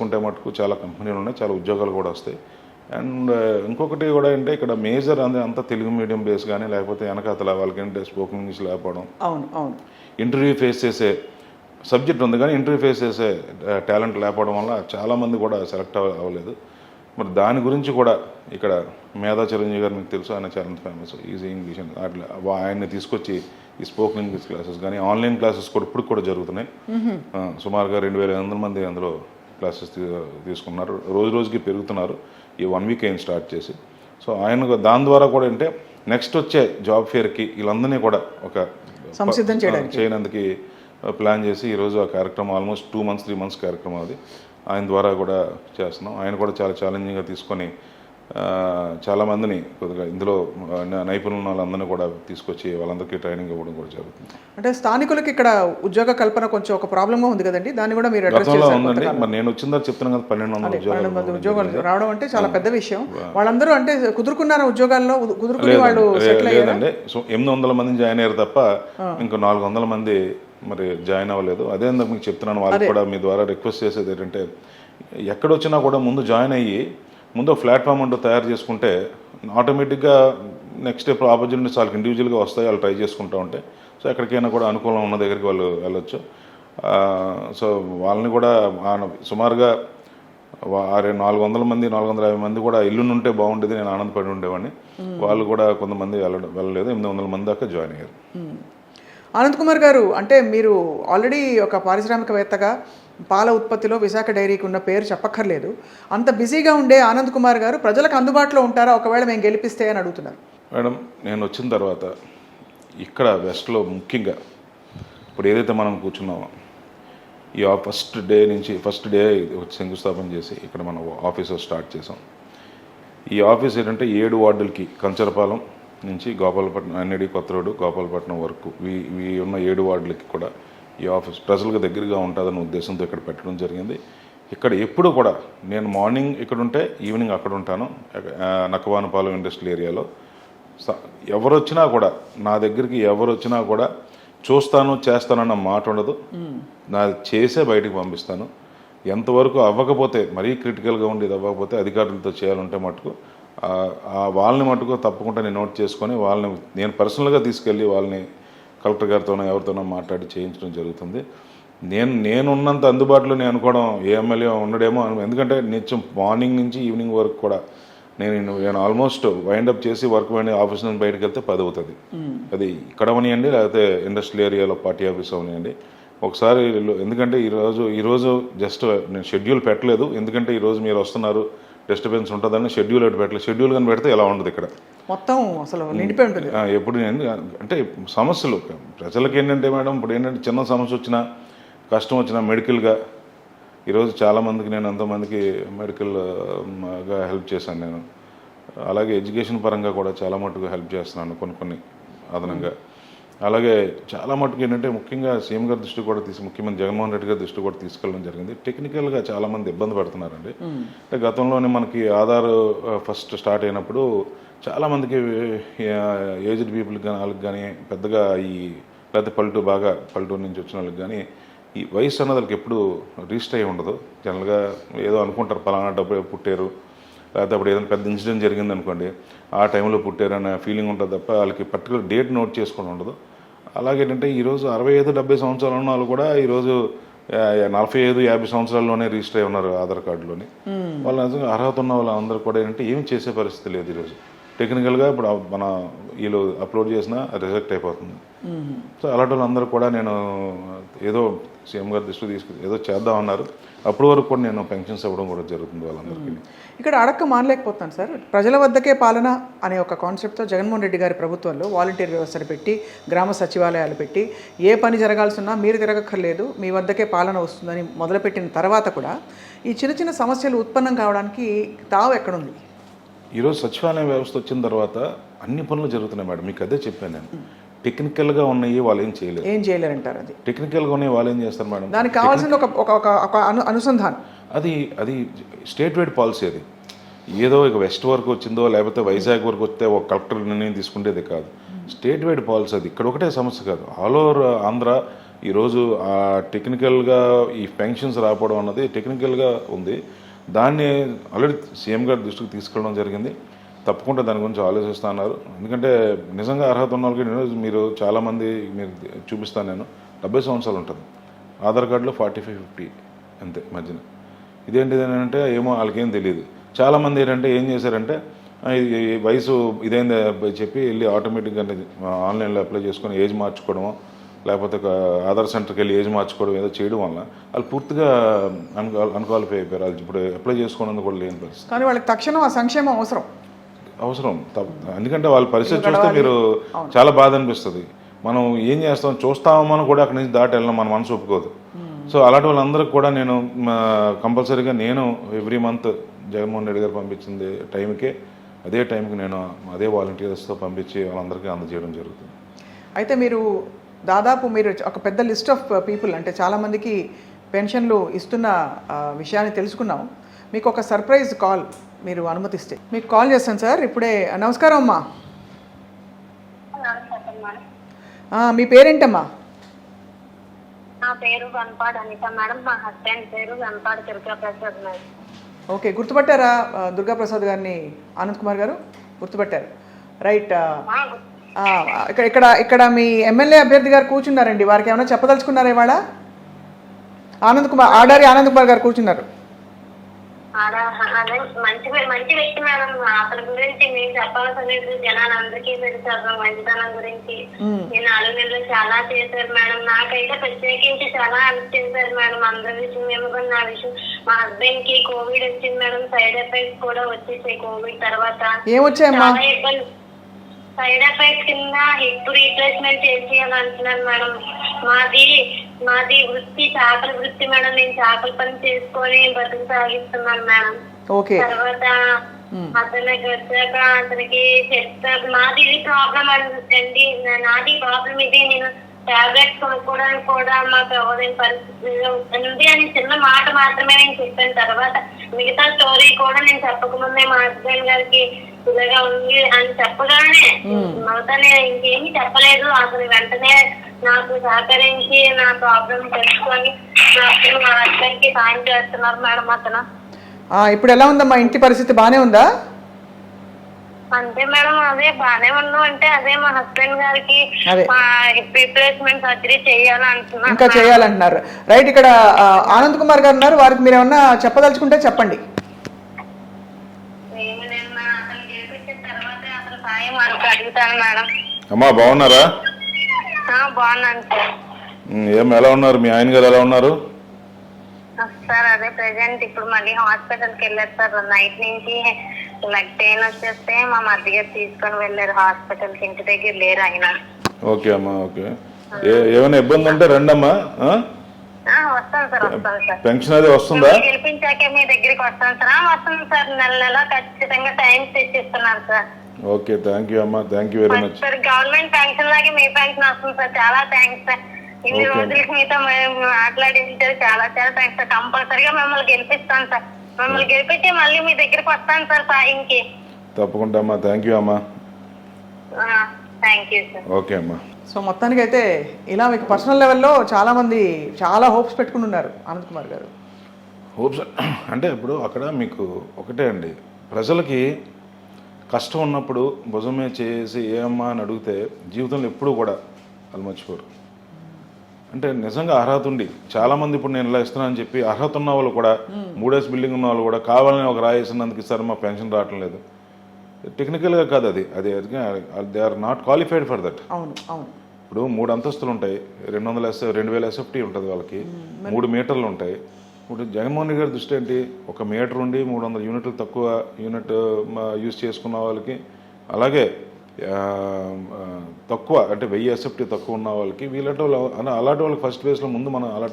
ఉంటే మటుకు చాలా కంపెనీలు ఉన్నాయి, చాలా ఉద్యోగాలు కూడా వస్తాయి. అండ్ ఇంకొకటి కూడా అంటే ఇక్కడ మేజర్ అంతా తెలుగు మీడియం బేస్ కానీ లేకపోతే వెనకాతల వాళ్ళకి స్పోకెన్ ఇంగ్లీష్ లేకపోవడం, ఇంటర్వ్యూ ఫేస్ చేసే సబ్జెక్ట్ ఉంది కానీ ఇంటర్వ్యూ ఫేస్ చేసే టాలెంట్ లేకపోవడం వల్ల చాలామంది కూడా సెలెక్ట్ అవ్వలేదు. మరి దాని గురించి కూడా ఇక్కడ మేధా చిరంజీవి గారు మీకు తెలుసు, ఆయన చాలా ఫేమస్ ఈజీ ఇంగ్లీష్ అని అట్లా ఆయన్ని తీసుకొచ్చి ఈ స్పోకెన్ ఇంగ్లీష్ క్లాసెస్ కానీ ఆన్లైన్ క్లాసెస్ కూడా ఇప్పుడు కూడా జరుగుతున్నాయి. సుమారుగా 2,500 మంది అందులో క్లాసెస్ తీసుకున్నారు, రోజు రోజుకి పెరుగుతున్నారు. ఈ 1 వీక్ అయిన స్టార్ట్ చేసి. సో ఆయన దాని ద్వారా కూడా అంటే నెక్స్ట్ వచ్చే జాబ్ ఫేర్కి వీళ్ళందరినీ కూడా ఒక సంసిద్ధం చేయనందుకు ప్లాన్ చేసి ఈరోజు ఆ కార్యక్రమం ఆల్మోస్ట్ 2 months 3 months కార్యక్రమం అది ఆయన ద్వారా కూడా చేస్తున్నాం. ఆయన కూడా చాలా ఛాలెంజింగ్గా తీసుకొని చాలామందిని కొద్దిగా ఇందులో నైపుణ్యం వాళ్ళందరినీ కూడా తీసుకొచ్చి వాళ్ళందరికీ ట్రైనింగ్ ఇవ్వడం కూడా జరుగుతుంది. అంటే స్థానికులకి ఇక్కడ ఉద్యోగ కల్పన కొంచెం ఒక ప్రాబ్లంగా ఉంది కదండి, దాన్ని కూడా మీరు గతంలో ఉందండి. మరి నేను వచ్చిందా చెప్తున్నాను కదా, 1,200 ఉద్యోగాలు రావడం అంటే చాలా పెద్ద విషయం. వాళ్ళందరూ అంటే కుదురుకున్నారు ఉద్యోగాల్లో, కుదురుకుని వాళ్ళు లేదండి. సో 800 మంది జాయిన్ అయ్యారు తప్ప ఇంకా 400 మంది మరి జాయిన్ అవ్వలేదు. అదే మీకు చెప్తున్నాను, వాళ్ళకి కూడా మీ ద్వారా రిక్వెస్ట్ చేసేది ఏంటంటే ఎక్కడొచ్చినా కూడా ముందు జాయిన్ అయ్యి ముందు ప్లాట్ఫామ్ అంటూ తయారు చేసుకుంటే ఆటోమేటిక్గా నెక్స్ట్ ఇప్పుడు ఆపర్చునిటీస్ వాళ్ళకి ఇండివిజువల్గా వస్తాయి, వాళ్ళు ట్రై చేసుకుంటూ ఉంటే సో ఎక్కడికైనా కూడా అనుకూలం ఉన్న దగ్గరికి వాళ్ళు వెళ్ళొచ్చు. సో వాళ్ళని కూడా సుమారుగా 400 మంది 450 మంది కూడా ఇల్లునుంటే బాగుండేది, నేను ఆనందపడి ఉండేవాడిని. వాళ్ళు కూడా కొంతమంది వెళ్ళలేదు, 800 మంది దాకా జాయిన్ అయ్యారు. ఆనంద్ కుమార్ గారు, అంటే మీరు ఆల్రెడీ ఒక పారిశ్రామికవేత్తగా పాల ఉత్పత్తిలో విశాఖ డైరీకి ఉన్న పేరు చెప్పక్కర్లేదు. అంత బిజీగా ఉండే ఆనంద్ కుమార్ గారు ప్రజలకు అందుబాటులో ఉంటారా ఒకవేళ మేము గెలిపిస్తే అని అడుగుతున్నారు. మేడం, నేను వచ్చిన తర్వాత ఇక్కడ వెస్ట్లో ముఖ్యంగా ఇప్పుడు ఏదైతే మనం కూర్చున్నామో ఈ ఫస్ట్ డే శంకుస్థాపన చేసి ఇక్కడ మనం ఆఫీస్ స్టార్ట్ చేసాం. ఈ ఆఫీస్ ఏంటంటే 7 వార్డులకి కంచరపాలెం నుంచి గోపాలపట్నం, అన్నిడి కొత్త రోడ్డు, గోపాలపట్నం వరకు ఈ ఉన్న 7 వార్డులకి కూడా ఈ ఆఫీస్ ప్రజలకు దగ్గరగా ఉంటుందన్న ఉద్దేశంతో ఇక్కడ పెట్టడం జరిగింది. ఇక్కడ ఎప్పుడు కూడా నేను మార్నింగ్ ఇక్కడ ఉంటే ఈవినింగ్ అక్కడ ఉంటాను, నక్కవానపాలెం ఇండస్ట్రియల్ ఏరియాలో. ఎవరు వచ్చినా కూడా నా దగ్గరికి చూస్తాను చేస్తానన్న మాట ఉండదు, నా చేసే బయటికి పంపిస్తాను. ఎంతవరకు అవ్వకపోతే మరీ క్రిటికల్గా ఉండేది అవ్వకపోతే అధికారులతో చేయాలంటే మటుకు వాళ్ళని మటుకు తప్పకుండా నేను నోట్ చేసుకొని వాళ్ళని నేను పర్సనల్గా తీసుకెళ్ళి వాళ్ళని కలెక్టర్ గారితోనో ఎవరితోనో మాట్లాడి చేయించడం జరుగుతుంది. నేనున్నంత అందుబాటులో నేను అనుకోవడం ఏ ఎమ్మెల్యే ఉండడేమో ఎందుకంటే నిత్యం మార్నింగ్ నుంచి ఈవినింగ్ వరకు కూడా నేను ఆల్మోస్ట్ వైండప్ చేసి వర్క్ ఆఫీస్ నుంచి బయటకు వెళ్తే 10 అవుతుంది. అది ఇక్కడ అవనియండి లేకపోతే ఇండస్ట్రియల్ ఏరియాలో పార్టీ ఆఫీస్ అవనియండి. ఒకసారి ఎందుకంటే ఈరోజు జస్ట్ నేను షెడ్యూల్ పెట్టలేదు, ఎందుకంటే ఈరోజు మీరు వస్తున్నారు డిస్టర్బెన్స్ ఉంటుందని షెడ్యూల్ పెట్టలేదు. షెడ్యూల్ కానీ పెడితే ఎలా ఉండదు ఇక్కడ మొత్తం అసలు నిండిపోయి ఉంటుంది. ఎప్పుడు అంటే సమస్యలు ప్రజలకి ఏంటంటే మేడం, ఇప్పుడు ఏంటంటే చిన్న సమస్య వచ్చినా కష్టం వచ్చినా మెడికల్గా ఈరోజు చాలామందికి నేను ఎంతోమందికి మెడికల్గా హెల్ప్ చేశాను నేను. అలాగే ఎడ్యుకేషన్ పరంగా కూడా చాలా మటుకు హెల్ప్ చేస్తున్నాను కొన్ని అదనంగా. అలాగే చాలా మటుకు ఏంటంటే ముఖ్యంగా సీఎం గారి దృష్టి కూడా ముఖ్యమంత్రి జగన్మోహన్ రెడ్డి గారి దృష్టి కూడా తీసుకెళ్ళడం జరిగింది. టెక్నికల్గా చాలామంది ఇబ్బంది పడుతున్నారండి. అంటే గతంలోనే మనకి ఆధార్ ఫస్ట్ స్టార్ట్ అయినప్పుడు చాలామందికి ఏజ్డ్ పీపుల్కి కానీ వాళ్ళకి కానీ పెద్దగా లేకపోతే పల్లెటూరు నుంచి వచ్చిన వాళ్ళకి కానీ ఈ వయసు అన్నది వాళ్ళకి ఎప్పుడు రిజిస్టర్ అయ్యి ఉండదు. జనరల్గా ఏదో అనుకుంటారు పలానా డబ్బు పుట్టారు, లేకపోతే అప్పుడు ఏదైనా పెద్ద ఇన్సిడెంట్ జరిగింది అనుకోండి ఆ టైంలో పుట్టారు అనే ఫీలింగ్ ఉంటుంది తప్ప వాళ్ళకి పర్టికులర్ డేట్ నోట్ చేసుకొని ఉండదు. అలాగేంటంటే ఈరోజు 65-70 సంవత్సరాలు ఉన్న వాళ్ళు కూడా ఈరోజు 45-50 సంవత్సరాల్లోనే రిజిస్టర్ అయి ఉన్నారు ఆధార్ కార్డులోని. వాళ్ళు నిజంగా అర్హత ఉన్న వాళ్ళందరూ కూడా ఏంటంటే ఏమి చేసే పరిస్థితి లేదు ఈరోజు. టెక్నికల్గా ఇప్పుడు మన వీళ్ళు అప్లోడ్ చేసినా రిజెక్ట్ అయిపోతుంది. సో అలాంటి వాళ్ళందరూ కూడా నేను ఏదో సీఎం గారి దృష్టి ఏదో చేద్దామన్నారు. అప్పటి వరకు కూడా నేను పెన్షన్స్ ఇవ్వడం కూడా జరుగుతుంది వాళ్ళందరికీ. ఇక్కడ అడక్క మానలేకపోతాను సార్, ప్రజల వద్దకే పాలన అనే ఒక కాన్సెప్ట్తో జగన్మోహన్ రెడ్డి గారి ప్రభుత్వంలో వాలంటీర్ వ్యవస్థను పెట్టి గ్రామ సచివాలయాలు పెట్టి ఏ పని జరగాల్సినా మీరు తిరగక్కర్లేదు మీ వద్దకే పాలన వస్తుందని మొదలుపెట్టిన తర్వాత కూడా ఈ చిన్న సమస్యలు ఉత్పన్నం కావడానికి తావు ఎక్కడుంది? ఈరోజు సచివాలయ వ్యవస్థ వచ్చిన తర్వాత అన్ని పనులు జరుగుతున్నాయి మేడం. మీకు అదే చెప్పాను నేను. టెక్నికల్గా ఉన్నాయి వాళ్ళు ఏం చేయలేరంటారు. అది టెక్నికల్గా ఉన్నాయి వాళ్ళు ఏం చేస్తారు మేడం, దానికి కావాల్సిన ఒక అనుసంధానం. అది స్టేట్ వైడ్ పాలసీ. అది ఏదో ఇక వెస్ట్ వరకు వచ్చిందో లేకపోతే వైజాగ్ వరకు వస్తే ఒక కలెక్టర్ నిర్ణయం తీసుకుంటేది కాదు. స్టేట్ వైడ్ పాలసీ అది. ఇక్కడ ఒకటే సమస్య కాదు, ఆల్ ఓవర్ ఆంధ్ర ఈరోజు ఆ టెక్నికల్గా ఈ పెన్షన్స్ రాకపోవడం అన్నది టెక్నికల్గా ఉంది. దాన్ని ఆల్రెడీ సీఎం గారి దృష్టికి తీసుకెళ్ళడం జరిగింది. తప్పకుండా దాని గురించి ఆలోచిస్తున్నారు. ఎందుకంటే నిజంగా అర్హత ఉన్న వాళ్ళకి మీరు చాలామంది మీరు చూపిస్తాను నేను 70 సంవత్సరాలు ఉంటుంది, ఆధార్ కార్డులో 45-50 అంతే మధ్యన. ఇదేంటిది అని అంటే ఏమో వాళ్ళకేం తెలియదు. చాలామంది ఏంటంటే ఏం చేశారంటే ఈ వయసు ఇదైంది చెప్పి వెళ్ళి ఆటోమేటిక్గా ఆన్లైన్లో అప్లై చేసుకొని ఏజ్ మార్చుకోవడమో లేకపోతే ఆధార్ సెంటర్కి వెళ్ళి ఏజ్ మార్చుకోవడం ఏదో చేయడం వల్ల వాళ్ళు పూర్తిగా అన్క్వాలిఫై అయిపోయారు. వాళ్ళు ఇప్పుడు అప్లై చేసుకోవడానికి కూడా లేని పరిస్థితి. కానీ వాళ్ళకి తక్షణం ఆ సంక్షేమం అవసరం. ఎందుకంటే వాళ్ళ పరిస్థితి చూస్తే మీరు చాలా బాధ అనిపిస్తుంది. మనం ఏం చేస్తాం చూస్తామని కూడా అక్కడి నుంచి దాటి వెళ్ళిన మన మనసు ఒప్పుకోదు. సో అలాంటి వాళ్ళందరికీ కూడా నేను కంపల్సరీగా నేను ఎవ్రీ మంత్ జగన్మోహన్ రెడ్డి గారు పంపించింది టైంకే అదే టైంకి నేను అదే వాలంటీర్స్తో పంపించి వాళ్ళందరికీ అందజేయడం జరుగుతుంది. అయితే మీరు దాదాపు మీరు ఒక పెద్ద లిస్ట్ ఆఫ్ పీపుల్, అంటే చాలామందికి పెన్షన్లు ఇస్తున్న విషయాన్ని తెలుసుకున్నాం. మీకు ఒక సర్ప్రైజ్ కాల్ మీరు అనుమతిస్తే మీకు కాల్ చేస్తాను సార్ ఇప్పుడే. నమస్కారం అమ్మా. మీ పేరేంటమ్మా? నా పేరు వన్పాడ్ అనిత మేడం. మా హస్బెండ్ పేరు వన్పాడ్ దుర్గాప్రసాద్ మేడం. ఓకే, గుర్తుపట్టారా దుర్గాప్రసాద్ గారిని? ఆనంద్ కుమార్ గారు గుర్తుపట్టారు, రైట్. ఇక్కడ మీ ఎమ్మెల్యే అభ్యర్థి గారు కూర్చున్నారండి. వారికి ఏమైనా చెప్పదలుచుకున్నారా ఇవాళ? ఆడారి ఆనంద్ కుమార్ గారు కూర్చున్నారు. మంచి వ్యక్తి మేడం. అతని గురించి మేము చెప్పాల్సిన జనాలందరికీ తెలుసు మంచితనం గురించి. నేను 4 నెలలు చాలా చేశారు మేడం. నాకైతే ప్రత్యేకించి చాలా హెల్ప్ చేశారు మేడం. అందరి విషయం ఏమో నా విషయం. మా హస్బెండ్ కి కోవిడ్ వచ్చింది మేడం. సైడ్ ఎఫెక్ట్స్ కూడా వచ్చేసాయి కోవిడ్ తర్వాత. ఏమొచ్చాయమ్మా? సైడ్ ఎఫెక్ట్స్ కింద హిప్ రీప్లేస్మెంట్ చేసేయాలంటున్నారు మేడం. మాది వృత్తి చేపల వృత్తి మేడం. నేను చేపల పని చేసుకొని బతుకు సాగిస్తున్నాను మేడం. తర్వాత అతనికి వచ్చాక అతనికి చెప్తాను నాది ఇది ప్రాబ్లం అండి. నాది ప్రాబ్లం ఇది. నేను టాబ్లెట్స్ కొనుక్కోవడానికి కూడా మాకు అవ్వలేని పరిస్థితి ఉంది అని చిన్న మాట మాత్రమే నేను చెప్పాను. తర్వాత మిగతా స్టోరీ కూడా నేను చెప్పకముందే మా హస్బెండ్ గారికి ఇలాగా ఉంది అని చెప్పగానే మొదటనే ఇంకేమీ చెప్పలేదు. అతను వెంటనే నాకు సహకరించి నా ప్రాబ్లం తెలుసుకొని మా హస్బెండ్ కి సాయం చేస్తున్నారు మేడం. అతను ఇప్పుడు ఎలా ఉందమ్మా? ఇంటి పరిస్థితి బాగానే ఉందా? అంతే మేడం. అదే బానే ఉన్నాం. అంటే అదే మా హస్బెండ్ గారికి రీప్లేస్మెంట్ సర్జరీ చేయాలంటున్నారు. ఇంకా చేయాలంటున్నారు, రైట్. ఇక్కడ ఆనంద్ కుమార్ గారు ఉన్నారు, వారికి మీరు ఏమన్నా చెప్పదలుచుకుంటే చెప్పండి. అడుగుతాను మేడం. అమ్మా బాగున్నారా? బాగున్నాను సార్. ఎలా ఉన్నారు? మీ ఆయన గారు ఎలా ఉన్నారు సార్? అదే ప్రెసెంట్ ఇప్పుడు మళ్ళీ హాస్పిటల్కి వెళ్ళారు సార్. నైట్ నుంచి లెగ్ పెయిన్ వచ్చేస్తే మా మధ్య గారు తీసుకొని వెళ్ళారు హాస్పిటల్కి. ఇంటి దగ్గర లేరు ఆయన. ఓకే అమ్మా, ఓకే. ఏమైనా ఇబ్బంది ఉంటే రండమ్మా. వస్తాను సార్, వస్తాను సార్. పెన్షన్ అది వస్తుందా? గెలిపించాకే మీ దగ్గరికి వస్తాను సార్. వస్తుంది సార్. నెల ఖచ్చితంగా టైం తెచ్చిస్తున్నాను సార్. ఓకే, థ్యాంక్ యూ అమ్మా, thank you very much. Sir government pension లాగే మీ పెన్షన్ వస్తుంది సార్. చాలా థ్యాంక్స్ సార్. ఇన్ని రోజులకి మీతో మాట్లాడించారు. చాలా చాలా థ్యాంక్స్ సార్. కంపల్సరీగా మిమ్మల్ని గెలిపిస్తాను సార్. మిమ్మల్ని గెలిపించి మళ్ళీ మీ దగ్గరికి వస్తాను సార్ సాయంకి. తప్పకుండా అమ్మా, థ్యాంక్ యూ అమ్మా. Thank you sir. ఓకే అమ్మా. సో మొత్తానికి అయితే ఇలా మీకు పర్సనల్ లెవెల్లో చాలామంది చాలా హోప్స్ పెట్టుకుని ఉన్నారు ఆనంద్ కుమార్ గారు. హోప్స్ అంటే ఇప్పుడు అక్కడ మీకు ఒకటే అండి, ప్రజలకి కష్టం ఉన్నప్పుడు భుజమే చేసి ఏమ్మా అని అడిగితే జీవితంలో ఎప్పుడూ కూడా వాళ్ళు మర్చిపోరు. అంటే నిజంగా అర్హత ఉండి చాలామంది ఇప్పుడు నేను ఇలా ఇస్తున్నానని చెప్పి అర్హత ఉన్న వాళ్ళు కూడా 3 బిల్డింగ్ ఉన్న వాళ్ళు కూడా కావాలని ఒక రాయేసినందుకు ఇస్తారు మా పెన్షన్ రావటం లేదు. టెక్నికల్గా కాదు, అది they are not qualified for that. అవును అవును. ఇప్పుడు 3 అంతస్తులు ఉంటాయి, 2000 SFT ఉంటుంది వాళ్ళకి, 3 మీటర్లు ఉంటాయి. ఇప్పుడు జగన్మోహన్ రెడ్డి గారి దృష్టి ఏంటి? 1 మీటర్ ఉండి 300 యూనిట్లు తక్కువ యూనిట్ యూజ్ చేసుకున్న వాళ్ళకి, అలాగే తక్కువ అంటే 1000 SFT తక్కువ ఉన్న వాళ్ళకి, వీళ్ళంటే అలాంటి వాళ్ళకి ఫస్ట్ ఫేజ్లో ముందు మనం అలా